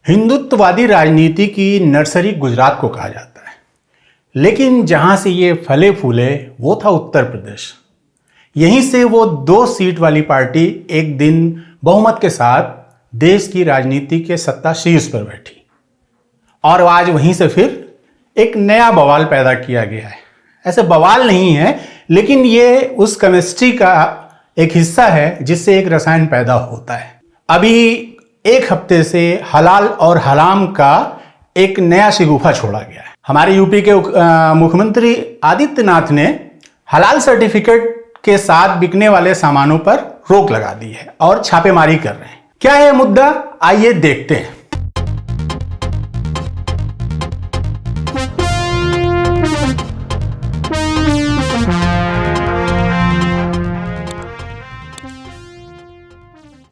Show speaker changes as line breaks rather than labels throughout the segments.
हिंदुत्ववादी राजनीति की नर्सरी गुजरात को कहा जाता है, लेकिन जहां से ये फले फूले वो था उत्तर प्रदेश। यहीं से वो 2 सीट वाली पार्टी एक दिन बहुमत के साथ देश की राजनीति के सत्ता शीर्ष पर बैठी और आज वहीं से फिर एक नया बवाल पैदा किया गया है। ऐसे बवाल नहीं है, लेकिन ये उस केमिस्ट्री का एक हिस्सा है जिससे एक रसायन पैदा होता है। अभी एक हफ्ते से हलाल और हराम का एक नया शिगुफा छोड़ा गया है। हमारे यूपी के मुख्यमंत्री आदित्यनाथ ने हलाल सर्टिफिकेट के साथ बिकने वाले सामानों पर रोक लगा दी है और छापेमारी कर रहे हैं। क्या है मुद्दा, आइए देखते हैं।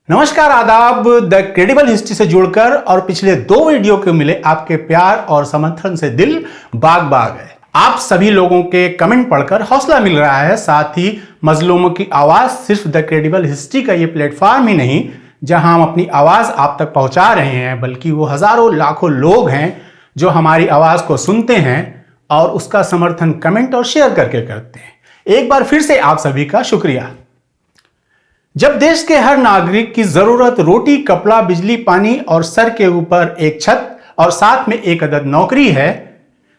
नमस्कार, आदाब। द क्रेडिबल हिस्ट्री से जुड़कर और पिछले 2 वीडियो के मिले आपके प्यार और समर्थन से दिल बाग बाग है। आप सभी लोगों के कमेंट पढ़कर हौसला मिल रहा है। साथ ही मजलूमों की आवाज सिर्फ द क्रेडिबल हिस्ट्री का ये प्लेटफॉर्म ही नहीं जहां हम अपनी आवाज आप तक पहुंचा रहे हैं, बल्कि वो हजारों लाखों लोग हैं जो हमारी आवाज को सुनते हैं और उसका समर्थन कमेंट और शेयर करके करते हैं। एक बार फिर से आप सभी का शुक्रिया। जब देश के हर नागरिक की जरूरत रोटी, कपड़ा, बिजली, पानी और सर के ऊपर एक छत और साथ में एक अदद नौकरी है,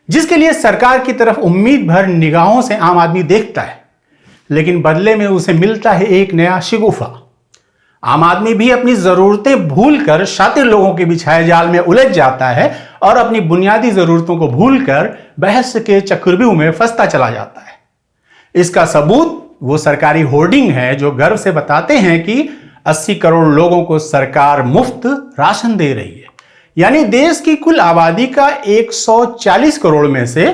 जिसके लिए सरकार की तरफ उम्मीद भर निगाहों से आम आदमी देखता है, लेकिन बदले में उसे मिलता है एक नया शिगुफा। आम आदमी भी अपनी जरूरतें भूलकर शातिर लोगों के बिछाए जाल में उलझ जाता है और अपनी बुनियादी जरूरतों को भूलकर बहस के चक्रव्यूह में फंसता चला जाता है। इसका सबूत वो सरकारी होर्डिंग है जो गर्व से बताते हैं कि 80 करोड़ लोगों को सरकार मुफ्त राशन दे रही है। यानी देश की कुल आबादी का 140 करोड़ में से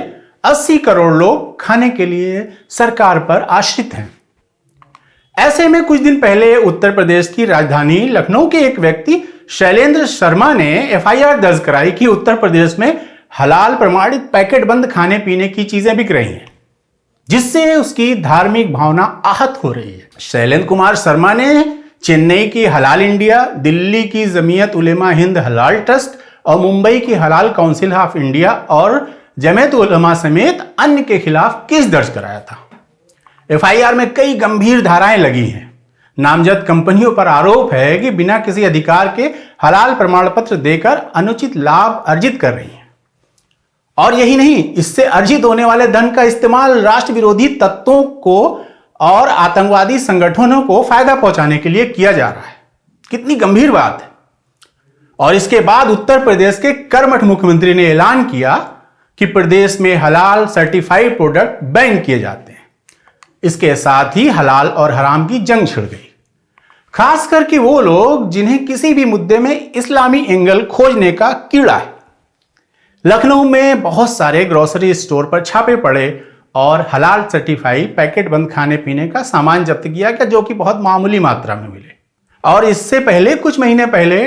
80 करोड़ लोग खाने के लिए सरकार पर आश्रित हैं। ऐसे में कुछ दिन पहले उत्तर प्रदेश की राजधानी लखनऊ के एक व्यक्ति शैलेंद्र शर्मा ने FIR दर्ज कराई कि उत्तर प्रदेश में हलाल प्रमाणित पैकेट बंद खाने पीने की चीजें बिक रही हैं, जिससे उसकी धार्मिक भावना आहत हो रही है। शैलेंद्र कुमार शर्मा ने चेन्नई की हलाल इंडिया, दिल्ली की जमीयत उलेमा हिंद हलाल ट्रस्ट और मुंबई की हलाल काउंसिल ऑफ इंडिया और जमीयत उलेमा समेत अन्य के खिलाफ केस दर्ज कराया था। FIR में कई गंभीर धाराएं लगी हैं। नामजद कंपनियों पर आरोप है कि बिना किसी अधिकार के हलाल प्रमाण पत्र देकर अनुचित लाभ अर्जित कर रही हैं। और यही नहीं, इससे अर्जित होने वाले धन का इस्तेमाल राष्ट्र विरोधी तत्वों को और आतंकवादी संगठनों को फायदा पहुंचाने के लिए किया जा रहा है। कितनी गंभीर बात है। और इसके बाद उत्तर प्रदेश के कर्मठ मुख्यमंत्री ने ऐलान किया कि प्रदेश में हलाल सर्टिफाइड प्रोडक्ट बैन किए जाते हैं। इसके साथ ही हलाल और हराम की जंग छिड़ गई। खास करके वो लोग जिन्हें किसी भी मुद्दे में इस्लामी एंगल खोजने का कीड़ा है। लखनऊ में बहुत सारे ग्रोसरी स्टोर पर छापे पड़े और हलाल सर्टिफाइड पैकेट बंद खाने पीने का सामान जब्त किया गया, जो कि बहुत मामूली मात्रा में मिले। और इससे पहले कुछ महीने पहले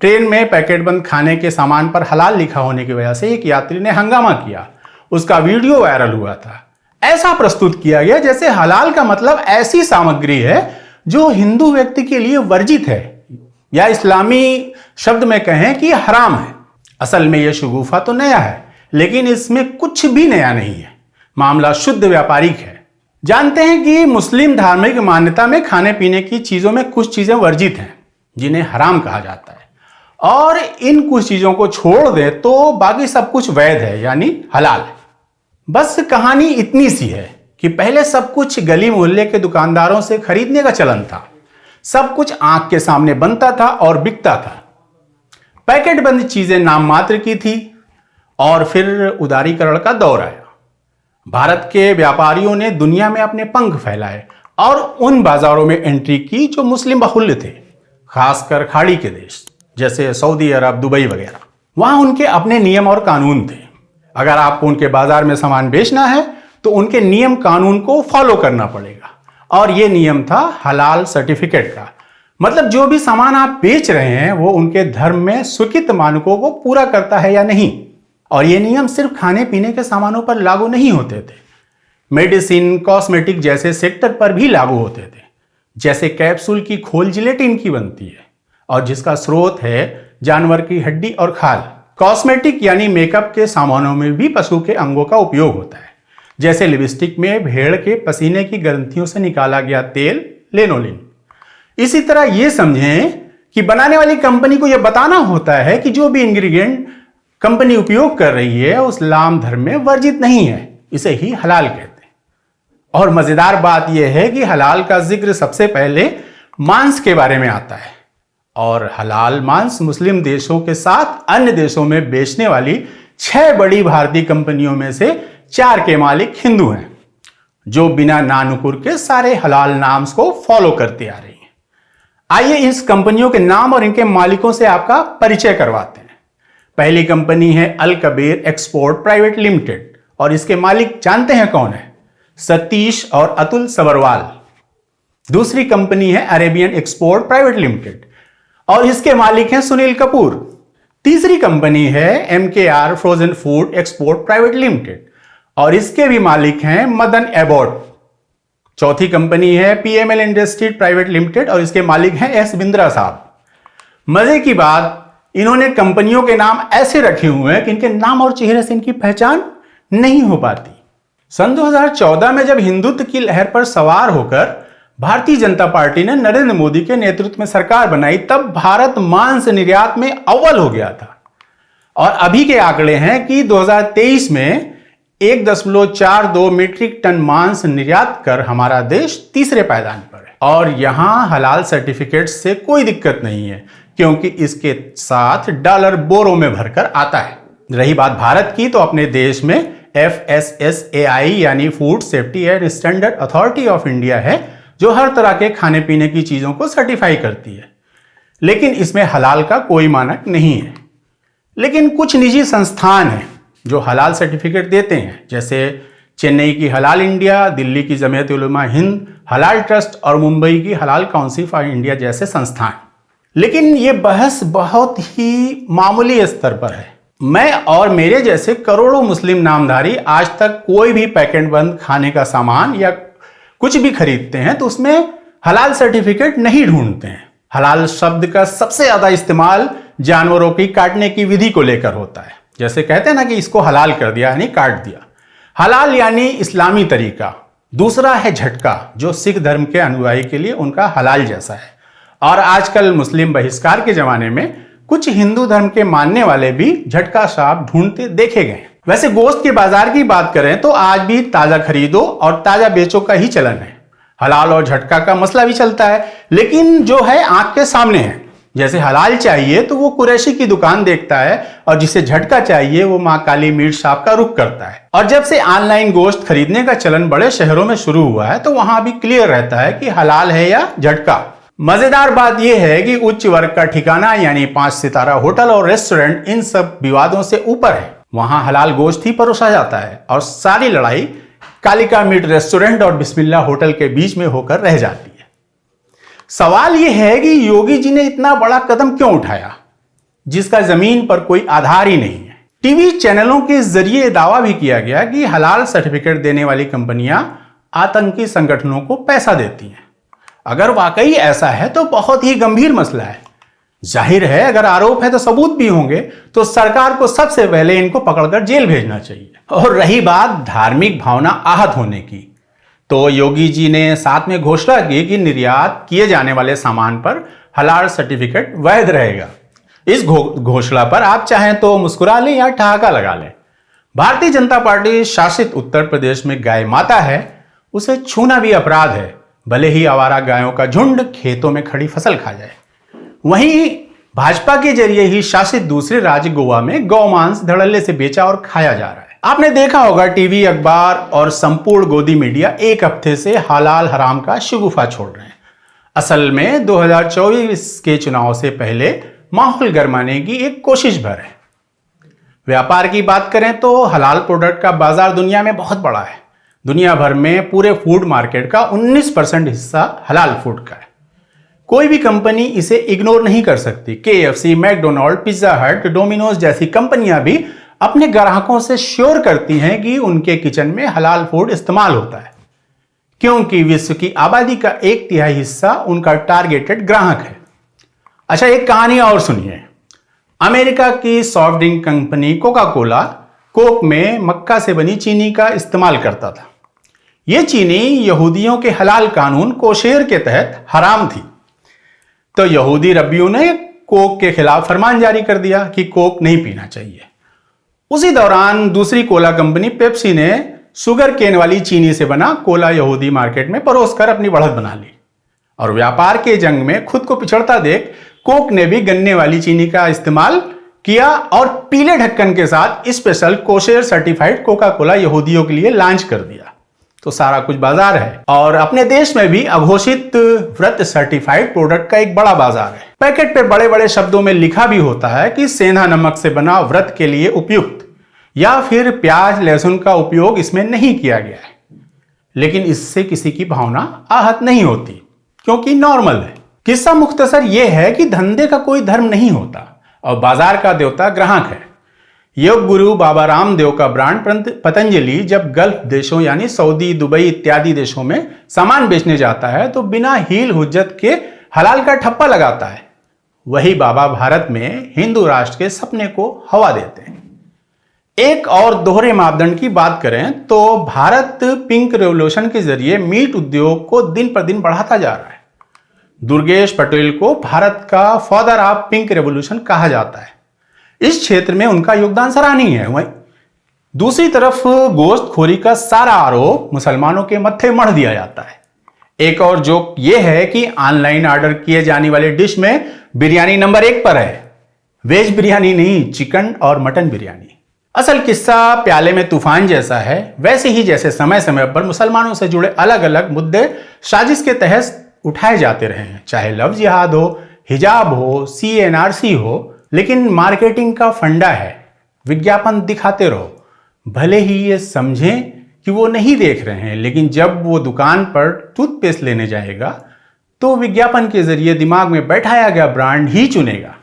ट्रेन में पैकेट बंद खाने के सामान पर हलाल लिखा होने की वजह से एक यात्री ने हंगामा किया। उसका वीडियो वायरल हुआ था। ऐसा प्रस्तुत किया गया जैसे हलाल का मतलब ऐसी सामग्री है जो हिंदू व्यक्ति के लिए वर्जित है, या इस्लामी शब्द में कहें कि हराम है। असल में यह शिगुफा तो नया है, लेकिन इसमें कुछ भी नया नहीं है। मामला शुद्ध व्यापारिक है। जानते हैं कि मुस्लिम धार्मिक मान्यता में खाने पीने की चीजों में कुछ चीजें वर्जित हैं, जिन्हें हराम कहा जाता है, और इन कुछ चीजों को छोड़ दें तो बाकी सब कुछ वैध है, यानी हलाल है। बस कहानी इतनी सी है कि पहले सब कुछ गली मोहल्ले के दुकानदारों से खरीदने का चलन था। सब कुछ आंख के सामने बनता था और बिकता था। पैकेट बंद चीजें नाम मात्र की थी। और फिर उदारीकरण का दौर आया। भारत के व्यापारियों ने दुनिया में अपने पंख फैलाए और उन बाजारों में एंट्री की जो मुस्लिम बहुल्य थे, खासकर खाड़ी के देश जैसे सऊदी अरब, दुबई वगैरह। वहां उनके अपने नियम और कानून थे। अगर आपको उनके बाजार में सामान बेचना है तो उनके नियम कानून को फॉलो करना पड़ेगा। और यह नियम था हलाल सर्टिफिकेट का। मतलब जो भी सामान आप बेच रहे हैं वो उनके धर्म में स्वीकृत मानकों को पूरा करता है या नहीं। और ये नियम सिर्फ खाने पीने के सामानों पर लागू नहीं होते थे, मेडिसिन, कॉस्मेटिक जैसे सेक्टर पर भी लागू होते थे। जैसे कैप्सूल की खोल जिलेटिन की बनती है और जिसका स्रोत है जानवर की हड्डी और खाल। कॉस्मेटिक यानी मेकअप के सामानों में भी पशु के अंगों का उपयोग होता है, जैसे लिपस्टिक में भेड़ के पसीने की ग्रंथियों से निकाला गया तेल लेनोलिन। इसी तरह ये समझें कि बनाने वाली कंपनी को यह बताना होता है कि जो भी इंग्रेडिएंट कंपनी उपयोग कर रही है उस इस्लाम धर्म में वर्जित नहीं है, इसे ही हलाल कहते हैं। और मजेदार बात यह है कि हलाल का जिक्र सबसे पहले मांस के बारे में आता है, और हलाल मांस मुस्लिम देशों के साथ अन्य देशों में बेचने वाली 6 बड़ी भारतीय कंपनियों में से 4 के मालिक हिंदू हैं, जो बिना नानुकुर के सारे हलाल नाम्स को फॉलो करते आ रही हैं। आइए इस कंपनियों के नाम और इनके मालिकों से आपका परिचय करवाते हैं। पहली कंपनी है अल कबीर एक्सपोर्ट प्राइवेट लिमिटेड, और इसके मालिक जानते हैं कौन है? सतीश और अतुल सबरवाल। दूसरी कंपनी है अरेबियन एक्सपोर्ट प्राइवेट लिमिटेड, और इसके मालिक हैं सुनील कपूर। तीसरी कंपनी है MKR frozen food export private limited, और इसके भी मालिक हैं मदन एबॉट। चौथी कंपनी है PML इंडस्ट्री प्राइवेट लिमिटेड, और इसके मालिक हैं S बिंद्रा साहब। मजे की बात, इन्होंने कंपनियों के नाम ऐसे रखे हुए हैं कि इनके नाम और चेहरे से इनकी पहचान नहीं हो पाती। सन 2014 में जब हिंदुत्व की लहर पर सवार होकर भारतीय जनता पार्टी ने नरेंद्र मोदी के नेतृत्व में सरकार बनाई, तब भारत मांस निर्यात में अव्वल हो गया था। और अभी के आंकड़े हैं कि 2023 में 1.42 मीट्रिक टन मांस निर्यात कर हमारा देश तीसरे पायदान पर है। और यहां हलाल सर्टिफिकेट से कोई दिक्कत नहीं है, क्योंकि इसके साथ डॉलर बोरों में भरकर आता है। रही बात भारत की, तो अपने देश में FSSAI यानी food safety and standard authority of India है, जो हर तरह के खाने पीने की चीजों को सर्टिफाई करती है, लेकिन इसमें हलाल का कोई मानक नहीं है। लेकिन कुछ निजी संस्थान हैं जो हलाल सर्टिफिकेट देते हैं, जैसे चेन्नई की हलाल इंडिया, दिल्ली की जमीयत उलमा हिंद हलाल ट्रस्ट और मुंबई की हलाल काउंसिल फॉर इंडिया जैसे संस्थान। लेकिन ये बहस बहुत ही मामूली स्तर पर है। मैं और मेरे जैसे करोड़ों मुस्लिम नामधारी आज तक कोई भी पैकेट बंद खाने का सामान या कुछ भी खरीदते हैं तो उसमें हलाल सर्टिफिकेट नहीं ढूंढते हैं। हलाल शब्द का सबसे ज्यादा इस्तेमाल जानवरों की काटने की विधि को लेकर होता है। जैसे कहते हैं ना कि इसको हलाल कर दिया यानी काट दिया। हलाल यानी इस्लामी तरीका। दूसरा है झटका, जो सिख धर्म के अनुयायी के लिए उनका हलाल जैसा है। और आजकल मुस्लिम बहिष्कार के जमाने में कुछ हिंदू धर्म के मानने वाले भी झटका शॉप ढूंढते देखे गए। वैसे गोश्त के बाजार की बात करें तो आज भी ताजा खरीदो और ताजा बेचो का ही चलन है। हलाल और झटका का मसला भी चलता है, लेकिन जो है आंख के सामने है। जैसे हलाल चाहिए तो वो कुरैशी की दुकान देखता है, और जिसे झटका चाहिए वो मां काली मीट शॉप का रुख करता है। और जब से ऑनलाइन गोश्त खरीदने का चलन बड़े शहरों में शुरू हुआ है तो वहां भी क्लियर रहता है कि हलाल है या झटका। मजेदार बात यह है कि उच्च वर्ग का ठिकाना यानी 5 सितारा होटल और रेस्टोरेंट इन सब विवादों से ऊपर है। वहां हलाल गोश्त ही परोसा जाता है, और सारी लड़ाई कालिका मीट रेस्टोरेंट और बिस्मिल्लाह होटल के बीच में होकर रह जाती है। सवाल यह है कि योगी जी ने इतना बड़ा कदम क्यों उठाया, जिसका जमीन पर कोई आधार ही नहीं है। टीवी चैनलों के जरिए दावा भी किया गया कि हलाल सर्टिफिकेट देने वाली कंपनियां आतंकी संगठनों को पैसा देती हैं। अगर वाकई ऐसा है तो बहुत ही गंभीर मसला है। जाहिर है अगर आरोप है तो सबूत भी होंगे, तो सरकार को सबसे पहले इनको पकड़कर जेल भेजना चाहिए। और रही बात धार्मिक भावना आहत होने की, तो योगी जी ने साथ में घोषणा की कि निर्यात किए जाने वाले सामान पर हलाल सर्टिफिकेट वैध रहेगा। इस घोषणा पर आप चाहें तो मुस्कुरा लें या ठहाका लगा लें। भारतीय जनता पार्टी शासित उत्तर प्रदेश में गाय माता है, उसे छूना भी अपराध है, भले ही आवारा गायों का झुंड खेतों में खड़ी फसल खा जाए। वहीं भाजपा के जरिए ही शासित दूसरे राज्य गोवा में गौमांस धड़ल्ले से बेचा और खाया जा रहा है। आपने देखा होगा टीवी, अखबार और संपूर्ण गोदी मीडिया एक हफ्ते से हलाल हराम का शगुफा छोड़ रहे हैं। असल में 2024 के चुनाव से पहले माहौल गरमाने की एक कोशिश भर है। व्यापार की बात करें तो हलाल प्रोडक्ट का बाजार दुनिया में बहुत बड़ा है। दुनिया भर में पूरे फूड मार्केट का 19% हिस्सा हलाल फूड का है। कोई भी कंपनी इसे इग्नोर नहीं कर सकती। KFC, मैकडोनाल्ड, पिज्जा हट, डोमिनोज जैसी कंपनियां भी अपने ग्राहकों से श्योर करती हैं कि उनके किचन में हलाल फूड इस्तेमाल होता है, क्योंकि विश्व की आबादी का 1/3 हिस्सा उनका टारगेटेड ग्राहक है। अच्छा, एक कहानी और सुनिए। अमेरिका की soft drink company Coca Cola Coke में मक्का से बनी चीनी का इस्तेमाल करता था। यह चीनी यहूदियों के हलाल कानून कोशेर के तहत हराम थी। तो यहूदी रब्बियों ने कोक के खिलाफ फरमान जारी कर दिया कि कोक नहीं पीना चाहिए। उसी दौरान दूसरी कोला कंपनी पेप्सी ने शुगर केन वाली चीनी से बना कोला यहूदी मार्केट में परोसकर अपनी बढ़त बना ली। और व्यापार के जंग में खुद को पिछड़ता देख कोक ने भी गन्ने वाली चीनी का इस्तेमाल किया और पीले ढक्कन के साथ special kosher certified Coca Cola यहूदियों के लिए लॉन्च कर दिया। तो सारा कुछ बाजार है और अपने देश में भी अघोषित व्रत सर्टिफाइड प्रोडक्ट का एक बड़ा बाजार है। पैकेट पे बड़े बड़े शब्दों में लिखा भी होता है कि सेंधा नमक से बना व्रत के लिए उपयुक्त, या फिर प्याज लहसुन का उपयोग इसमें नहीं किया गया है। लेकिन इससे किसी की भावना आहत नहीं होती क्योंकि नॉर्मल है। किस्सा मुख्तसर यह है कि धंधे का कोई धर्म नहीं होता और बाजार का देवता ग्राहक है। योग गुरु बाबा रामदेव का ब्रांड पतंजलि जब गल्फ देशों यानी सऊदी, दुबई इत्यादि देशों में सामान बेचने जाता है तो बिना हील हुज्जत के हलाल का ठप्पा लगाता है। वही बाबा भारत में हिंदू राष्ट्र के सपने को हवा देते हैं। एक और दोहरे मापदंड की बात करें तो भारत पिंक रेवोल्यूशन के जरिए मीट उद्योग को दिन पर दिन बढ़ाता जा रहा है। दुर्गेश पटेल को भारत का फादर ऑफ पिंक रेवोल्यूशन कहा जाता है। इस क्षेत्र में उनका योगदान सराहनीय है। वहीं दूसरी तरफ गोश्तखोरी का सारा आरोप मुसलमानों के मत्थे मढ़ दिया जाता है। एक और जोक यह है कि ऑनलाइन ऑर्डर किए जाने वाले डिश में बिरयानी नंबर 1 पर है। वेज बिरयानी नहीं, चिकन और मटन बिरयानी। असल किस्सा प्याले में तूफान जैसा है। वैसे ही जैसे समय समय पर मुसलमानों से जुड़े अलग अलग मुद्दे साजिश के तहत उठाए जाते रहे हैं, चाहे लव जिहाद हो, हिजाब हो, CNRC हो, लेकिन मार्केटिंग का फंडा है विज्ञापन दिखाते रहो। भले ही ये समझें कि वो नहीं देख रहे हैं, लेकिन जब वो दुकान पर टूथपेस्ट लेने जाएगा तो विज्ञापन के जरिए दिमाग में बैठाया गया ब्रांड ही चुनेगा।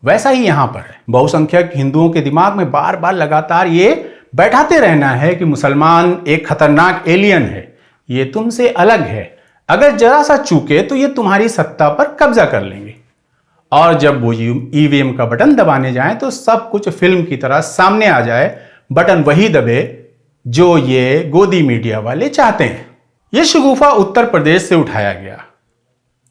वैसा ही यहां पर है। बहुसंख्यक हिंदुओं के दिमाग में बार बार लगातार ये बैठाते रहना है कि मुसलमान एक खतरनाक एलियन है, ये तुमसे अलग है, अगर जरा सा चूके तो ये तुम्हारी सत्ता पर कब्जा कर लेंगे। और जब वो EVM का बटन दबाने जाएं तो सब कुछ फिल्म की तरह सामने आ जाए, बटन वही दबे जो ये गोदी मीडिया वाले चाहते हैं। ये शगुफा उत्तर प्रदेश से उठाया गया।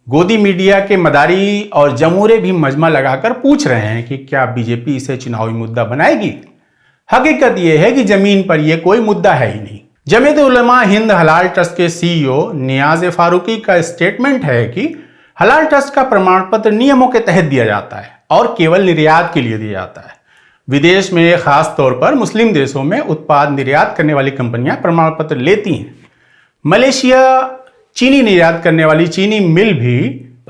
गोदी मीडिया के मदारी और जमूरे भी मजमा लगाकर पूछ रहे हैं कि क्या बीजेपी इसे चुनावी मुद्दा बनाएगी। हकीकत यह है कि जमीन पर यह कोई मुद्दा है ही नहीं। जमीयत उलमा हिंद हलाल ट्रस्ट के CEO नियाज फारूकी का स्टेटमेंट है कि हलाल ट्रस्ट का प्रमाण पत्र नियमों के तहत दिया जाता है और केवल निर्यात के लिए दिया जाता है। विदेश में खास तौर पर मुस्लिम देशों में उत्पाद निर्यात करने वाली कंपनियां प्रमाण पत्र लेती हैं। मलेशिया चीनी निर्यात करने वाली चीनी मिल भी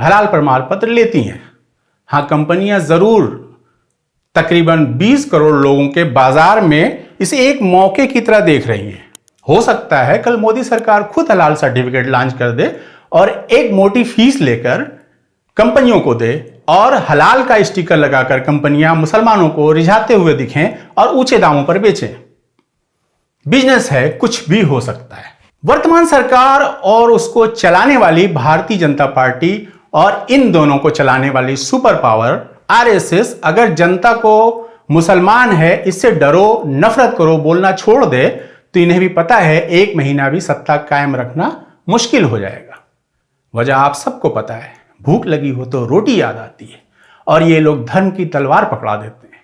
हलाल प्रमाण पत्र लेती हैं। हाँ, कंपनियां जरूर तकरीबन 20 करोड़ लोगों के बाजार में इसे एक मौके की तरह देख रही हैं। हो सकता है कल मोदी सरकार खुद हलाल सर्टिफिकेट लॉन्च कर दे और एक मोटी फीस लेकर कंपनियों को दे और हलाल का स्टिकर लगाकर कंपनियां मुसलमानों को रिझाते हुए दिखें और ऊंचे दामों पर बेचें। बिजनेस है, कुछ भी हो सकता है। वर्तमान सरकार और उसको चलाने वाली भारतीय जनता पार्टी और इन दोनों को चलाने वाली सुपर पावर RSS अगर जनता को मुसलमान है इससे डरो, नफरत करो बोलना छोड़ दे तो इन्हें भी पता है 1 महीना भी सत्ता कायम रखना मुश्किल हो जाएगा। वजह आप सबको पता है, भूख लगी हो तो रोटी याद आती है और ये लोग धर्म की तलवार पकड़ा देते हैं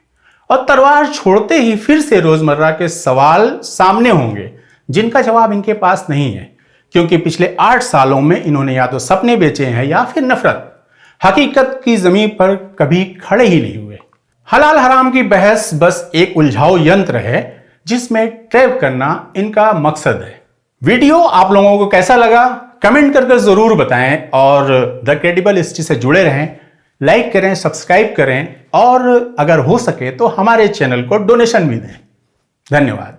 और तलवार छोड़ते ही फिर से रोजमर्रा के सवाल सामने होंगे जिनका जवाब इनके पास नहीं है, क्योंकि पिछले 8 सालों में इन्होंने या तो सपने बेचे हैं या फिर नफरत। हकीकत की जमीन पर कभी खड़े ही नहीं हुए। हलाल हराम की बहस बस एक उलझाऊ यंत्र है जिसमें ट्रैप करना इनका मकसद है। वीडियो आप लोगों को कैसा लगा कमेंट करके जरूर बताएं और द क्रेडिबल हिस्ट्री से जुड़े रहें। लाइक करें, सब्सक्राइब करें और अगर हो सके तो हमारे चैनल को डोनेशन भी दें। धन्यवाद।